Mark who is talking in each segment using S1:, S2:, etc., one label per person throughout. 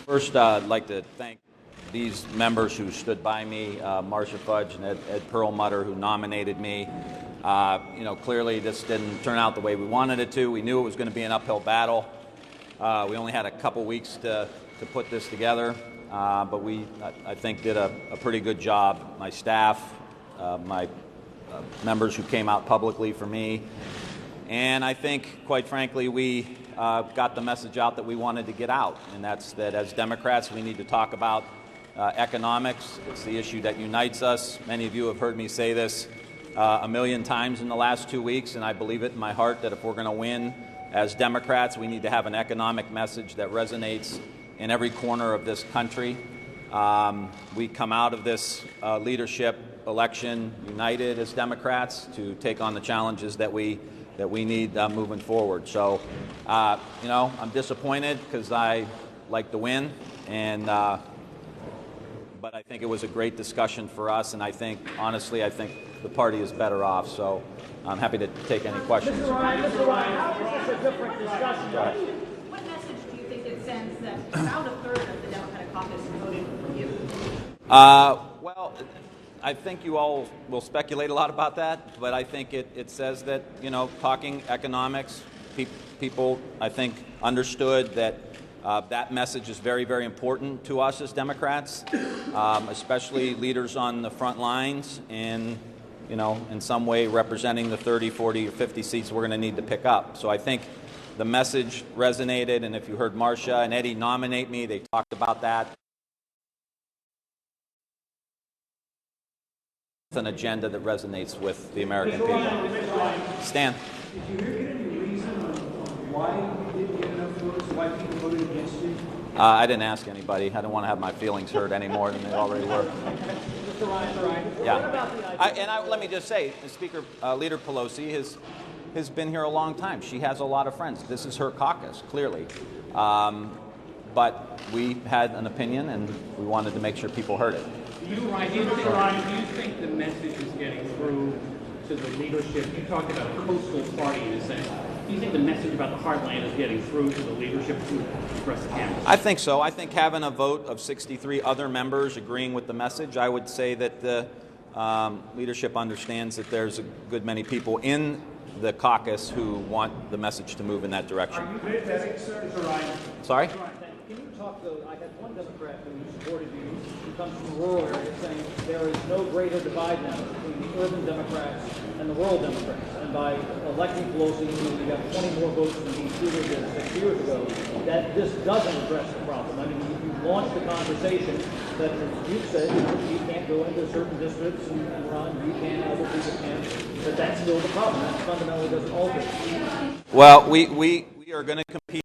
S1: First, I'd like to thank these members who stood by me, Marcia Fudge and Ed Perlmutter, who nominated me. Clearly this didn't turn out the way we wanted it to. We knew it was going to be an uphill battle. We only had a couple weeks to put this together, but I think, did a pretty good job. My staff, my members who came out publicly for me, and I think, quite frankly, we got the message out that we wanted to get out, and that's that as Democrats we need to talk about economics. It's the issue that unites us. Many of you have heard me say this a million times in the last 2 weeks, and I believe it in my heart that if we're going to win as Democrats, we need to have an economic message that resonates in every corner of this country. We come out of this leadership election united as Democrats to take on the challenges that we need moving forward. So, I'm disappointed because I like to win, but I think it was a great discussion for us, and I think the party is better off. So I'm happy to take any questions.
S2: Mr. Ryan, how is this a different discussion?
S3: What message do you think it sends that about a third of the Democratic caucus voted for you?
S1: Well, I think you all will speculate a lot about that, but I think it says that, talking economics, people, I think, understood that that message is very, very important to us as Democrats, especially leaders on the front lines and, in some way representing the 30, 40, or 50 seats we're going to need to pick up. So I think the message resonated, and if you heard Marcia and Eddie nominate me, they talked about that. It's an agenda that resonates with the American people. Stan.
S2: Did you hear any reason why you didn't get enough votes, why people voted against you?
S1: I didn't ask anybody. I don't want to have my feelings hurt any more than they already were.
S2: Mr. Ryan,
S1: Yeah.
S2: what about the idea?
S1: Let me just say, Speaker Leader Pelosi has been here a long time. She has a lot of friends. This is her caucus, clearly. But we had an opinion, and we wanted to make sure people heard it.
S4: Do you think the message is getting through to the leadership? You talked about a coastal party in a sense. Do you think the message about the heartland is getting through to the leadership across the campus?
S1: I think so. I think having a vote of 63 other members agreeing with the message, I would say that the leadership understands that there's a good many people in the caucus who want the message to move in that direction.
S2: Are you pathetic, sir? Mr. Ryan.
S1: Sorry?
S2: Mr. Ryan, can you talk, though, I had one Democrat who supported you, who comes from a rural area, saying there is no greater divide now between the urban Democrats and the rural Democrats. And by electing Pelosi, we got 20 more votes than he did 6 years ago, that this doesn't address the problem. I mean, you launched the conversation that, as you said, you can't go into certain districts and run, you can, other people can, but that's still the problem. That fundamentally doesn't alter it.
S1: Well, we are going to compete.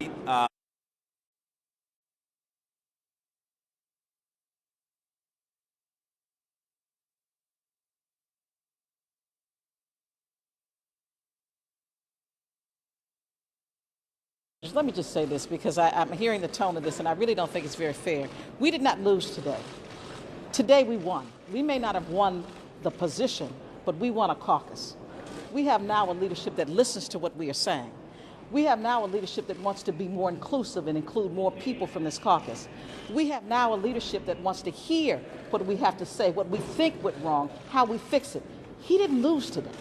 S5: Let me just say this, because I'm hearing the tone of this, and I really don't think it's very fair. We did not lose today. Today we won. We may not have won the position, but we won a caucus. We have now a leadership that listens to what we are saying. We have now a leadership that wants to be more inclusive and include more people from this caucus. We have now a leadership that wants to hear what we have to say, what we think went wrong, how we fix it. He didn't lose today.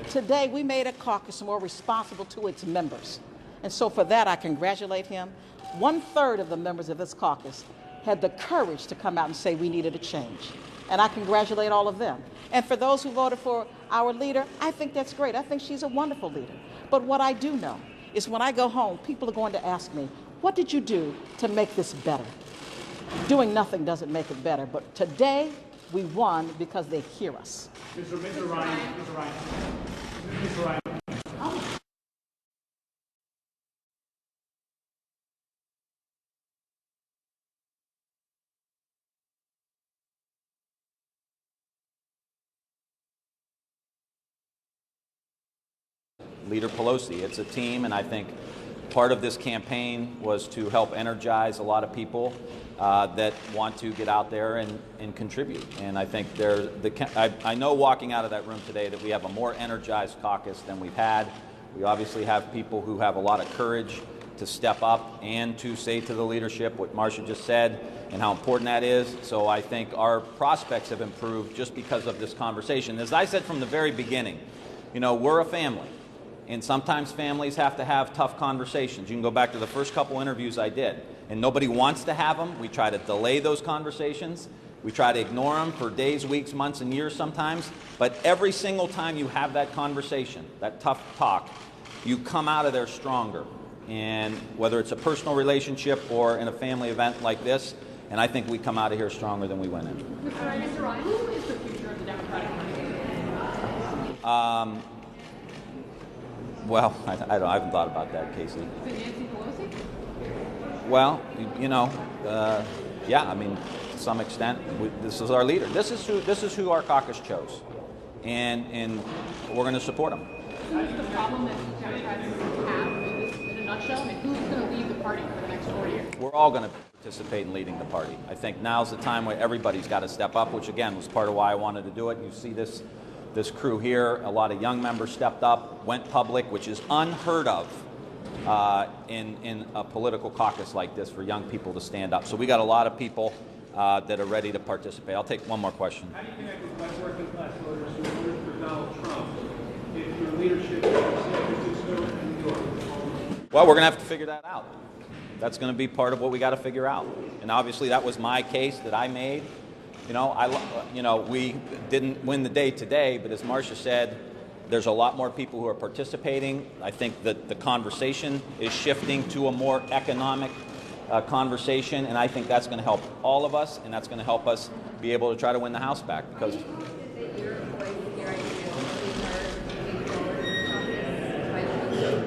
S5: Today we made a caucus more responsible to its members. And so for that, I congratulate him. 1/3 of the members of this caucus had the courage to come out and say we needed a change. And I congratulate all of them. And for those who voted for our leader, I think that's great. I think she's a wonderful leader. But what I do know is when I go home, people are going to ask me, what did you do to make this better? Doing nothing doesn't make it better. But today, we won because they hear us.
S2: Mr. Ryan.
S1: Leader Pelosi. It's a team, and I think part of this campaign was to help energize a lot of people that want to get out there and contribute. And I think I know walking out of that room today that we have a more energized caucus than we've had. We obviously have people who have a lot of courage to step up and to say to the leadership what Marcia just said and how important that is. So I think our prospects have improved just because of this conversation. As I said from the very beginning, we're a family. And sometimes families have to have tough conversations. You can go back to the first couple interviews I did. And nobody wants to have them. We try to delay those conversations. We try to ignore them for days, weeks, months, and years sometimes. But every single time you have that conversation, that tough talk, you come out of there stronger. And whether it's a personal relationship or in a family event like this, and I think we come out of here stronger than we went in.
S3: Mr. Ryan, who is the future of the Democratic Party?
S1: Well, I haven't thought about that, Casey.
S3: Is it Nancy Pelosi?
S1: Well, yeah, I mean, to some extent, this is our leader. This is who our caucus chose, and we're going to support him.
S3: So what's the problem that Democrats have in a nutshell? I mean, who's going to lead the party for the next 4 years?
S1: We're all going to participate in leading the party. I think now's the time where everybody's got to step up, which again was part of why I wanted to do it. You see this crew here, a lot of young members stepped up, went public, which is unheard of in a political caucus like this for young people to stand up. So we got a lot of people that are ready to participate. I'll take one more question.
S6: How do you connect with white working class voters who voted for Donald Trump if your leadership in San Francisco and New York?
S1: Well, we're going to have to figure that out. That's going to be part of what we got to figure out. And obviously that was my case that I made. We didn't win the day today, but as Marcia said, there's a lot more people who are participating. I think that the conversation is shifting to a more economic conversation, and I think that's going to help all of us, and that's going to help us be able to try to win the House back. Because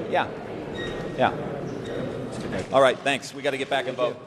S1: yeah. All right, thanks. We got to get back and vote.